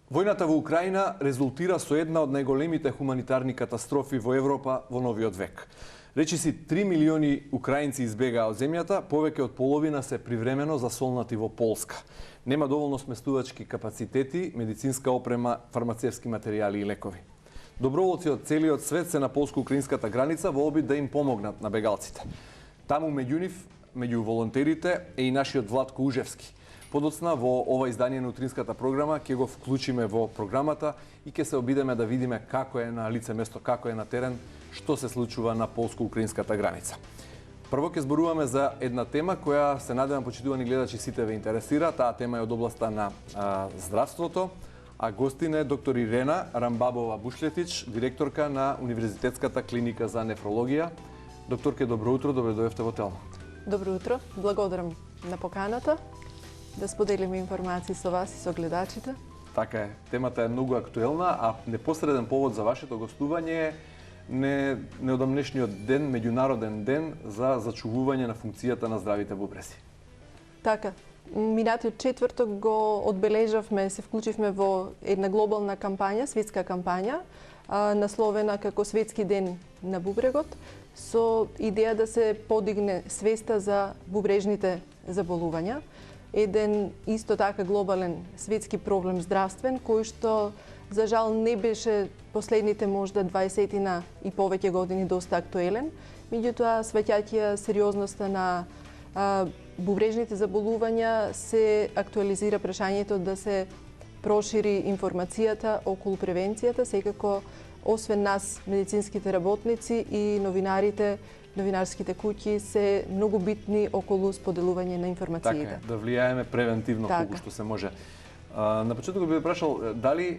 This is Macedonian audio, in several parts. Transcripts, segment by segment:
Војната во Украина резултира со една од најголемите хуманитарни катастрофи во Европа во новиот век. Речиси 3 милиони украинци избегаа од земјата, повеќе од половина се привремено засолнати во Полска. Нема доволно сместувачки капацитети, медицинска опрема, фармацевски материјали и лекови. Доброволци од целиот свет се на полско-украинската граница во обид да им помогнат на бегалците. Таму меѓу нив, меѓу волонтерите, е и нашиот Владко Ужевски. Подоцна во ова издание на утринската програма ќе го вклучиме во програмата и ќе се обидеме да видиме како е на лице место, како е на терен, што се случува на полско-украинската граница. Прво ќе зборуваме за една тема која се надевам, почитувани гледачи, сите ве интересира. Таа тема е од областа на здравството, а гостин е доктор Ирена Рамбабова-Бушлетич, директорка на Универзитетската клиника за нефрологија. Докторке, добро утро, добре дојдовте во Телно. Добро утро, благодарам на поканата да споделиме информации со вас и со гледачите. Така е, темата е многу актуелна, а непосреден повод за вашето гостување е неодамнешниот ден, меѓународен ден за зачувување на функцијата на здравите бубрези. Така, минатиот четврток го одбележавме, се вклучивме во една глобална кампања, светска кампања, насловена како Светски ден на бубрегот, со идеја да се подигне свеста за бубрежните заболувања. Еден исто така глобален светски проблем здравствен, кој што за жал не беше последните можда 20 и повеќе години доста актуелен. Меѓутоа, сваќајќи сериозноста на бубрежните заболувања, се актуализира прашањето да се прошири информацијата околу превенцијата, секако освен нас, медицинските работници и новинарите, новинарските куќи се многу битни околу споделување на информациите. Така, да влијаеме превентивно колку што се може. На почетокот би прашал, дали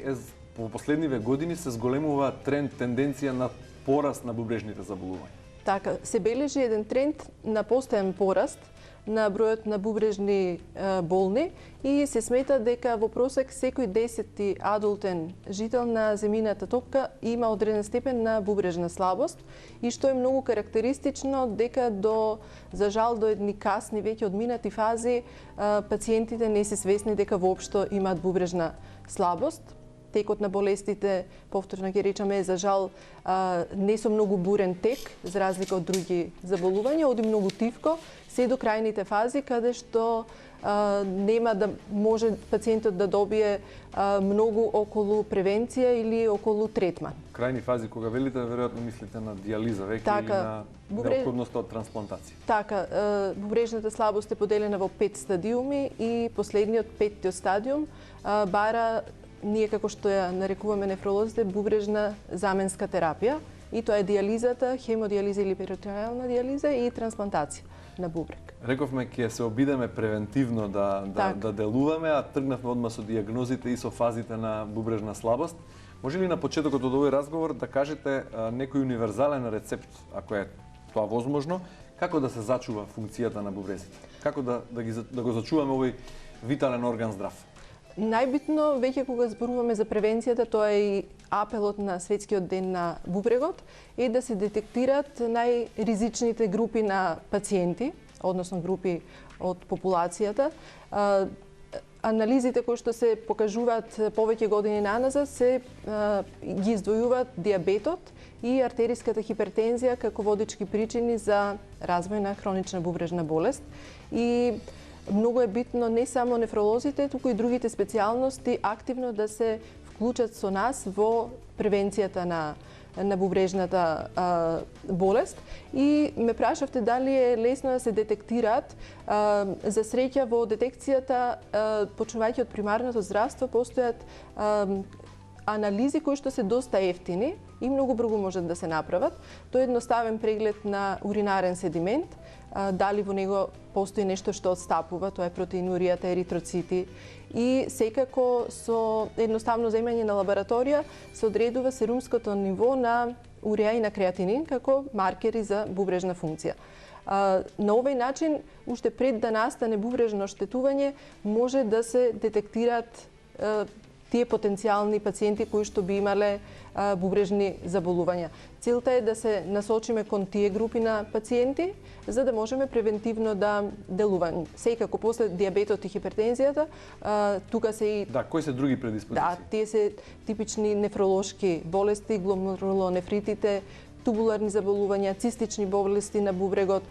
во последниве години се зголемува тенденција на пораст на бубрежните заболувања? Така, се бележи еден тренд на постојан пораст на бројот на бубрежни болни и се смета дека во просек секој 10 адултен жител на земјината топка има одреден степен на бубрежна слабост и што е многу карактеристично дека за жал до едни касни веќе одминати фази пациентите не се свесни дека воопшто имаат бубрежна слабост. Текот на болестите, повторно ќе речеме, за жал не со многу бурен тек, за разлика од други заболувања, оди многу тивко, се до крајните фази, каде што нема да може пациентот да добие многу околу превенција или околу третман. Крајни фази, кога велите, веројатно мислите на дијализа веќе така, и на неопходноста од трансплантација. Така, бубрежната слабост е поделена во 5 стадиуми и последниот, 5-тиот стадиум, бара ние како што ја нарекуваме нефролозите бубрежна заменска терапија, и тоа е дијализата, хемодијализа или перитонеална дијализа и трансплантација на бубрек. Рековме ќе се обидеме превентивно да делуваме, а тргнавме одма со дијагнозите и со фазите на бубрежна слабост. Може ли на почетокот од овој разговор да кажете некој универзален рецепт, ако е тоа возможно, како да се зачува функцијата на бубрезите? Како да го зачуваме овој витален орган здрав? Најбитно, веќе кога зборуваме за превенцијата, тоа е и апелот на Светскиот ден на бубрегот, е да се детектираат најризичните групи на пациенти, односно групи од популацијата. Анализите кои што се покажуваат повеќе години наназад се ги издвојуваат дијабетот и артериската хипертензија како водички причини за развој на хронична бубрежна болест. И многу е битно не само нефролозите, туку и другите специјалности активно да се вклучат со нас во превенцијата на бубрежната болест. И ме прашавте дали е лесно да се детектираат. За среќа во детекцијата, почнувајќи од примарното здравство, постојат анализи кои што се доста ефтини и многу брзо можат да се направат. Тоа е едноставен преглед на уринарен седимент, дали во него постои нешто што отстапува, тоа е протеинуријата, еритроцити, и секако со едноставно земање на лабораторија се одредува серумското ниво на уреа и на креатинин како маркери за бубрежна функција. На овој начин, уште пред да настане бубрежно оштетување, може да се детектираат тие потенцијални пациенти кои што би имале бубрежни заболувања. Целта е да се насочиме кон тие групи на пациенти, за да можеме превентивно да делуваме. Секако после диабетот и хипертензијата, тука се и Да, кои се други предиспозиции? Да, тие се типични нефролошки болести, гломерулонефритите, тубуларни заболувања, цистични болести на бубрегот,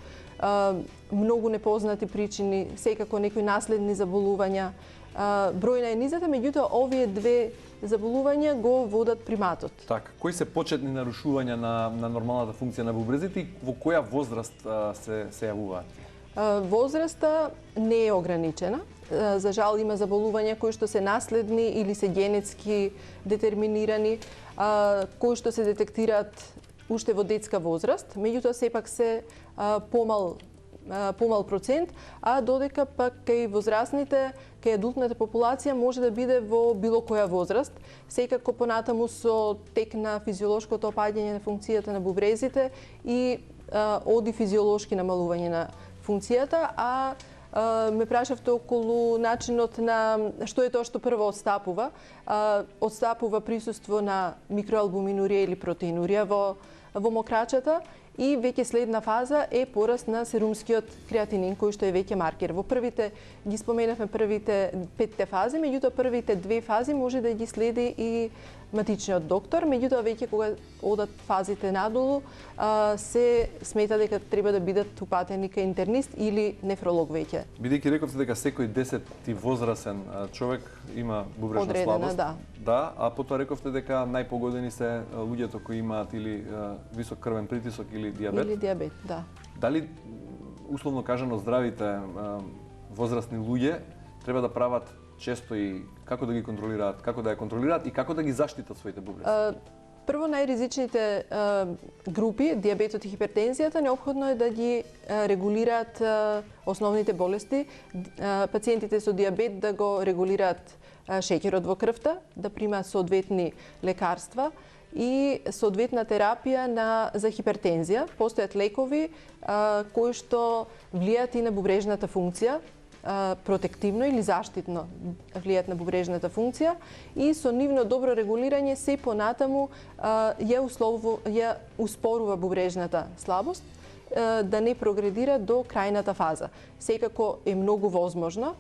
многу непознати причини, секако некои наследни заболувања. Бројна е низата, меѓутоа овие две заболувања го водат приматот. Така, кои се почетни нарушувања на нормалната функција на бубрезите и во која возраст се јавуваат? Возраста не е ограничена. За жал има заболувања кои што се наследни или се генетски детерминирани, кои што се детектираат уште во детска возраст, меѓутоа сепак се помал процент, а додека пак кај возрастните, кај адултната популација може да биде во било која возраст, секако понатаму со тек на физиолошкото опаѓање на функцијата на бубрезите и оди физиолошки намалување на функцијата, ме прашавте околу начинот на што е тоа што прво отстапува. Отстапува присуство на микроалбуминурија или протеинурија во мокрачата и веќе следна фаза е пораст на серумскиот креатинин, кој што е веќе маркер. Во првите, ги споменавме првите 5 фази, меѓутоа првите 2 фази може да ги следи и матичниот доктор, меѓутоа веќе кога одат фазите надолу, се смета дека треба да бидат упатени кај интернист или нефролог веќе. Бидејќи рековте дека секој 10-ти возрасен човек има бубрежна слабост. Да, а потоа рековте дека најпогодени се луѓето кои имаат или висок крвен притисок или диабет. Или диабет, да. Дали условно кажано здравите возрастни луѓе треба да прават често и како да ги контролираат, како да ја контролираат и како да ги заштитат своите бубрези? Прво, најризичните групи, диабетот и хипертензијата, неопходно е да ги регулираат основните болести. Пациентите со диабет да го регулираат шеќерот во крвта, да примаат соодветни лекарства и соодветна терапија за хипертензија. Постојат лекови кои што влијаат и на бубрежната функција, протективно или заштитно влијат на бубрежната функција и со нивно добро регулирање се понатаму ја успорува бубрежната слабост да не прогредира до крајната фаза. Секако е многу возможно.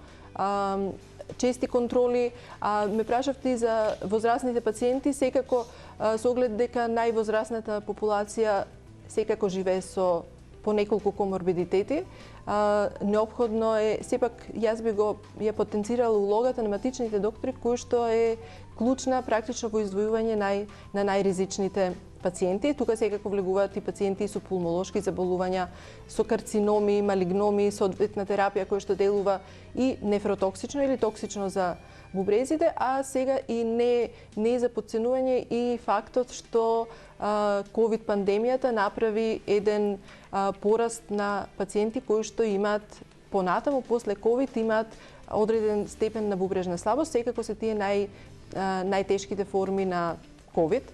Чести контроли, ме прашавте и за возрастните пациенти, секако со оглед дека највозрастната популација секако живее со по неколку коморбидитети, неопходно е, сепак јас би го ја потенцирала улогата на матичните доктори, кој што е клучна практично во издвојување на најризичните пациенти. Тука секако влегуваат и пациенти со пулмолошки заболувања, со карциноми, малигноми, соодветна терапија која што делува и нефротоксично или токсично за бубрезите, а сега и не за подценување и фактот што ковид пандемијата направи еден пораст на пациенти кои што имаат понатаму после ковид имаат одреден степен на бубрежна слабост, секако се тие најтешките форми на ковид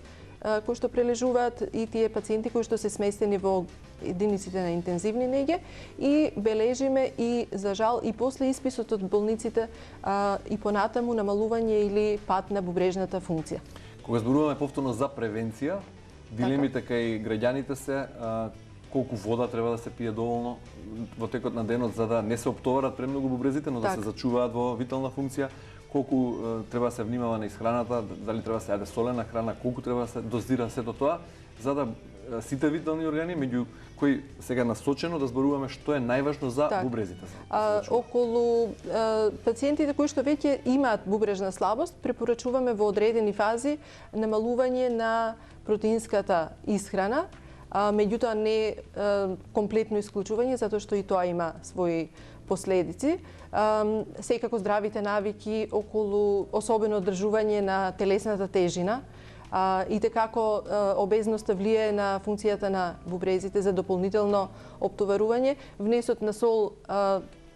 кои што прележуваат и тие пациенти кои што се сместени во единиците на интензивни неге и бележиме и за жал и после исписот од болниците и понатаму намалување или пат на бубрежната функција. Кога зборуваме повторно за превенција, дилемите кај граѓаните се колку вода треба да се пие доволно во текот на денот за да не се оптоварат премногу бубрезите, но да се зачуваат во витална функција, колку треба да се внимава на исхраната, дали треба да се јаде солена храна, колку треба да се дозира сето тоа, за да сите витални органи, меѓу кои сега насочено да зборуваме што е најважно за бубрезите. Околу пациентите кои што веќе имаат бубрежна слабост, препорачуваме во одредени фази намалување на протеинската исхрана, меѓутоа не комплетно исклучување, затоа што и тоа има своји последици. Секако здравите навики околу особено одржување на телесната тежина, и како обезноста влијае на функцијата на бубрезите за дополнително оптоварување. Внесот на сол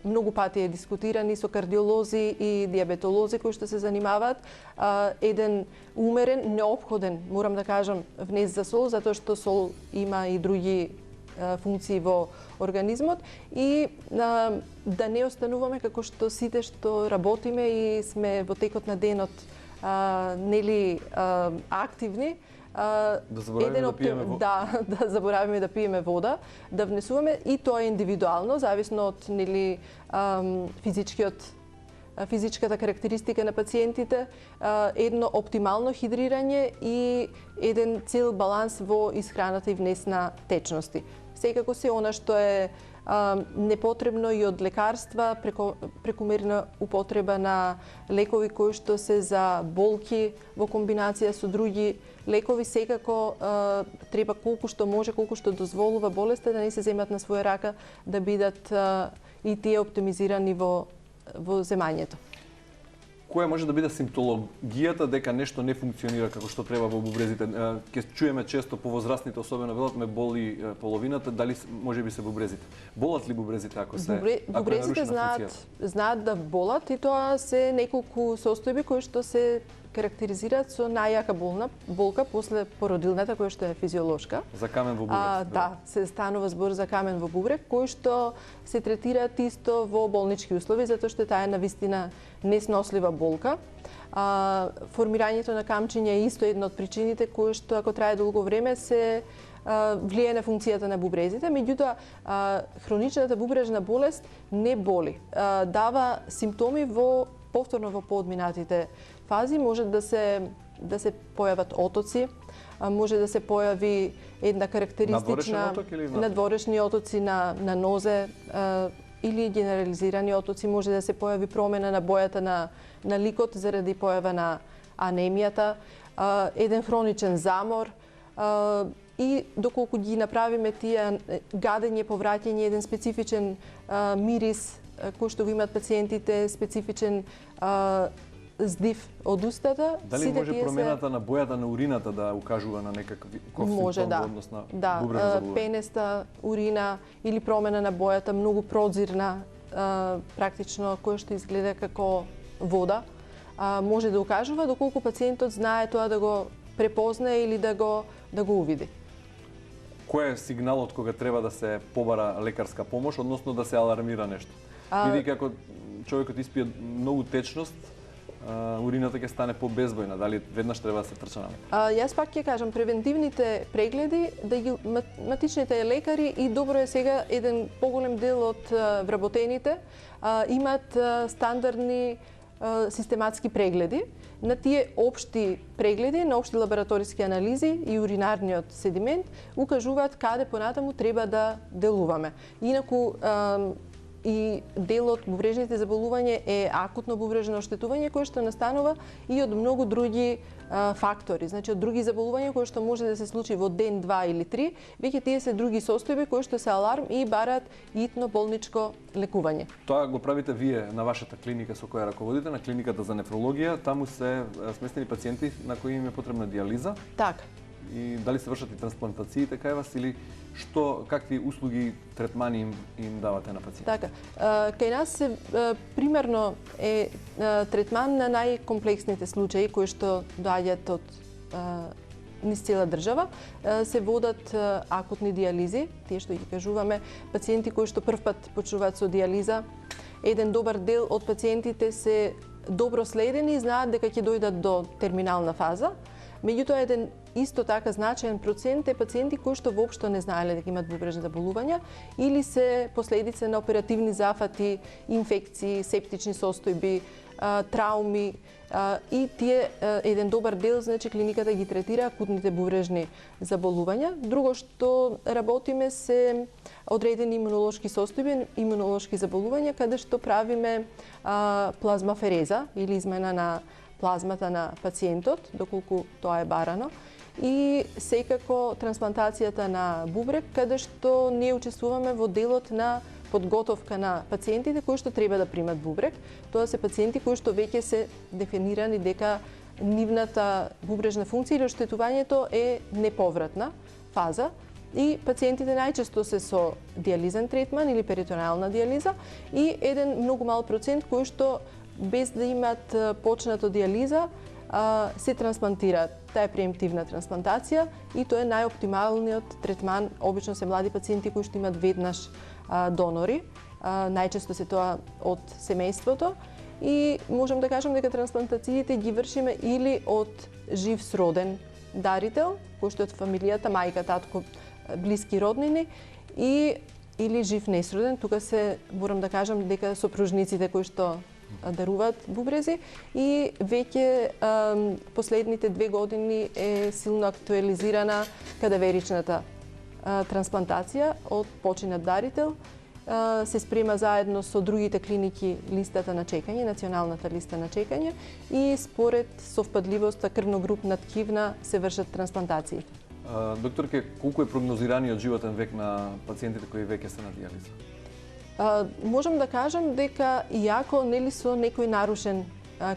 многу пати е дискутиран и со кардиолози и диабетолози кои што се занимаваат. Еден умерен, неопходен, морам да кажам, внес за сол, затоа што сол има и други функции во организмот и да не остануваме како што сите што работиме и сме во текот на денот активни, да заборавиме да пиеме вода. Да заборавиме да пиеме вода, да внесуваме и тоа е индивидуално, зависно од физичката карактеристика на пациентите, едно оптимално хидрирање и еден цел баланс во исхраната и внес на течности. Секако се она што е непотребно и од лекарства, прекомерна употреба на лекови кои што се за болки во комбинација со други лекови, секако треба колку што може, колку што дозволува болеста да не се земат на своја рака, да бидат и тие оптимизирани во земањето. Која може да биде симптологијата дека нешто не функционира како што треба во бубрезите? Ке чуеме често повозрастните, особено велат ме боли половината, дали можеби се бубрезите? Болат ли бубрезите ако се Бубрезите знаат да болат и тоа се неколку состојби кои што се карактеризираат со најака болка после породилната, која што е физиолошка. За камен во бубрек. Да, се станува збор за камен во бубрек, кој што се третираат исто во болнички услови, затоа што таа е навистина неснослива болка. Формирањето на камчиња е исто една од причините кои што ако трае долго време се влијае на функцијата на бубрезите, меѓутоа хроничната бубрежна болест не боли. Дава симптоми повторно во поодминатите фази, може да се појават отоци, може да се појави една карактеристична надворешни отоци на нозе или генерализирани отоци, може да се појави промена на бојата на ликот заради појава на анемијата, еден хроничен замор и доколку ги направиме тие гадење, повраќање, еден специфичен мирис кој што го имаат пациентите, специфичен здив од устата. Дали може промената на бојата на урината да укажува на некаков симптом во однос на бубрежно заболување? Пенеста урина или промена на бојата, многу прозирна, практично која што изгледа како вода, може да укажува доколку пациентот знае тоа да го препознае или да го увиди. Кој е сигналот кога треба да се побара лекарска помош, односно да се алармира нешто? Бидејќи ако човекот испие многу течност, урината ќе стане побезбојна, дали веднаш треба да се трча на лекар? Јас пак ќе кажам, превентивните прегледи, да ги матичните лекари и добро е сега еден поголем дел од вработените имаат стандардни систематски прегледи. На тие општи прегледи, на општи лабораториски анализи и уринарниот седимент укажуваат каде понатаму треба да делуваме. Инаку и дел од бубрежните заболувања е акутно бубрежно оштетување кое што настанува и од многу други фактори, значи од други заболувања кои што може да се случи во ден, 2 или 3, веќе тие се други состојби кои што се аларм и бараат итно болничко лекување. Тоа го правите вие на вашата клиника со која раководите, на клиниката за нефрологија, таму се сместени пациенти на кои им е потребна дијализа? Така. И дали се вршат и трансплантациите кај вас или какви услуги, третмани им давате на пациенти? Така. Кај нас се примерно е третман на најкомплексните случаи кои што доаѓаат од низ цела држава, се водат акутни дијализи, тие што ги кажуваме, пациенти кои што првпат почнуваат со дијализа. Еден добар дел од пациентите се добро следени и знаат дека ќе дојдат до терминална фаза. Меѓутоа, еден исто така значаен процент е пациенти кои што воопшто не знаеле дека имаат бубрежни заболувања или се последица на оперативни зафати, инфекции, септични состојби, трауми и тие еден добар дел, значи клиниката ги третира акутните бубрежни заболувања. Друго што работиме се одредени имунолошки состојби, имунолошки заболувања каде што правиме плазмафереза или измена на плазмата на пациентот, доколку тоа е барано, и секако трансплантацијата на бубрек, каде што ние учествуваме во делот на подготовка на пациентите кои што треба да примат бубрек. Тоа се пациенти кои што веќе се дефинирани дека нивната бубрежна функција или оштетувањето е неповратна фаза и пациентите најчесто се со дијализен третман или перитонеална дијализа и еден многу мал процент кои што без да имаат почнато дијализа, се трансплантираат. Таа е преемптивна трансплантација и тоа е најоптималниот третман. Обично се млади пациенти кои што имаат веднаш донори, најчесто се тоа од семејството и можам да кажам дека трансплантациите ги вршиме или од жив сроден дарител, кој што е од фамилијата, мајка, татко, блиски роднини, или жив несроден. Тука се, морам да кажам, дека сопружниците кои што даруваат бубрези, и веќе последните 2 години е силно актуализирана кадаверичната трансплантација од починат дарител. Се спрема заедно со другите клиники листата на чекање, националната листа на чекање, и според совпадливоста крвногрупна ткивна се вршат трансплантации. Докторке, колку е прогнозираниот животен век на пациентите кои веќе се на дијализа? Можам да кажам дека иако нели со некој нарушен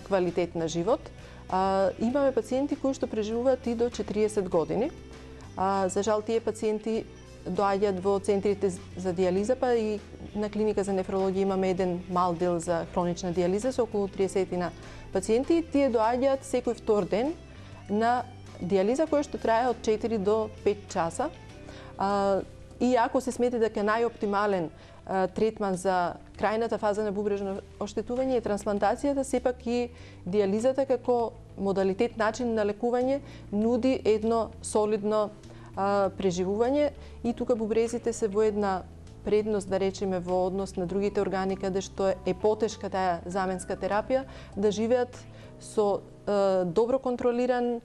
квалитет на живот, имаме пациенти кои што преживуваат и до 40 години. За жал тие пациенти доаѓаат во центрите за дијализа, па и на клиника за нефрологија имаме еден мал дел за хронична дијализа со околу 30 на пациенти. Тие доаѓаат секој втор ден на дијализа која што трае од 4 до 5 часа. Иако се смета дека најоптимален третман за крајната фаза на бубрежно оштетување е трансплантацијата, сепак и дијализата како модалитет, начин на лекување нуди едно солидно преживување, и тука бубрезите се во една предност, да речеме, во однос на другите органи каде што е потешка таа заменска терапија, да живеат со добро контролиран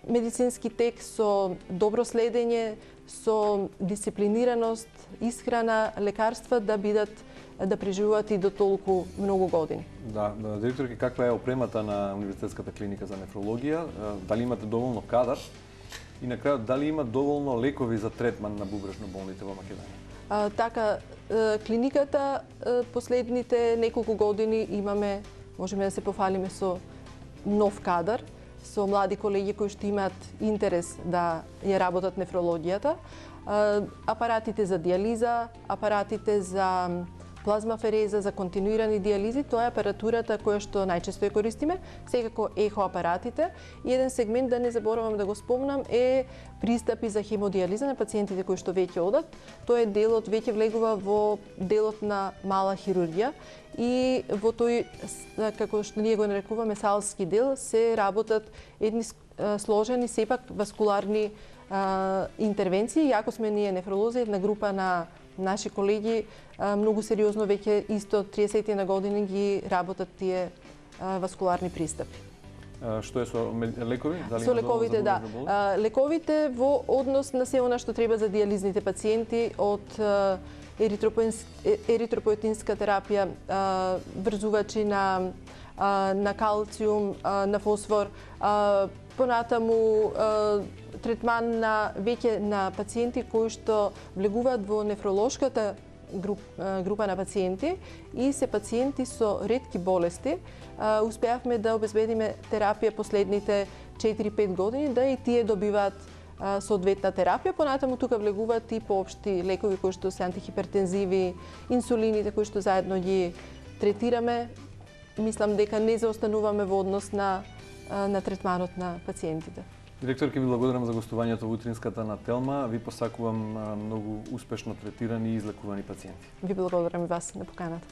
медицински тек, со добро следење, со дисциплинираност, исхрана, лекарства, да преживуваат и до толку многу години. Да, директорке, каква е опремата на Универзитетската клиника за нефрологија? Дали имате доволно кадар? И на крајот, дали има доволно лекови за третман на бубрежно болните во Македонија? Така, клиниката последните неколку години имаме, можеме да се пофалиме со нов кадар, со млади колеги кои што имаат интерес да ја работат нефрологијата. Апаратите за дијализа, апаратите за плазмафереза, за континуирани дијализи, тоа е апаратурата која што најчесто ја користиме, секако ехо апаратите. И еден сегмент, да не заборавам да го спомнам, е пристапи за хемодијализа на пациентите кои што веќе одат. Тоа е делот, веќе влегува во делот на мала хирургија, и во тој, како што ние го нарекуваме салски дел, се работат едни сложени, сепак васкуларни интервенции. Иако сме ние нефролози, една група на наши колеги многу сериозно веќе исто 30 на години ги работат тие васкуларни пристапи. Што е со лекови? Дали со лековите, да. Лековите во однос на се она што треба за дијализните пациенти, од еритропоетинска терапија, врзувачи на калциум, на фосфор, понатаму третман на веќе на пациенти кои што влегуваат во нефролошката група на пациенти и се пациенти со ретки болести. Успеавме да обезбедиме терапија последните 4-5 години, да и тие добиваат соодветна терапија. Понатаму тука влегуваат и поопшти лекови кои што се антихипертензиви, инсулините кои што заедно ги третираме. Мислам дека не заостануваме во однос на третманот на пациентите. Директорке, ви благодарам за гостувањето во утринската на Телма. Ви посакувам многу успешно третирани и излекувани пациенти. Ви благодарам и вас на поканата.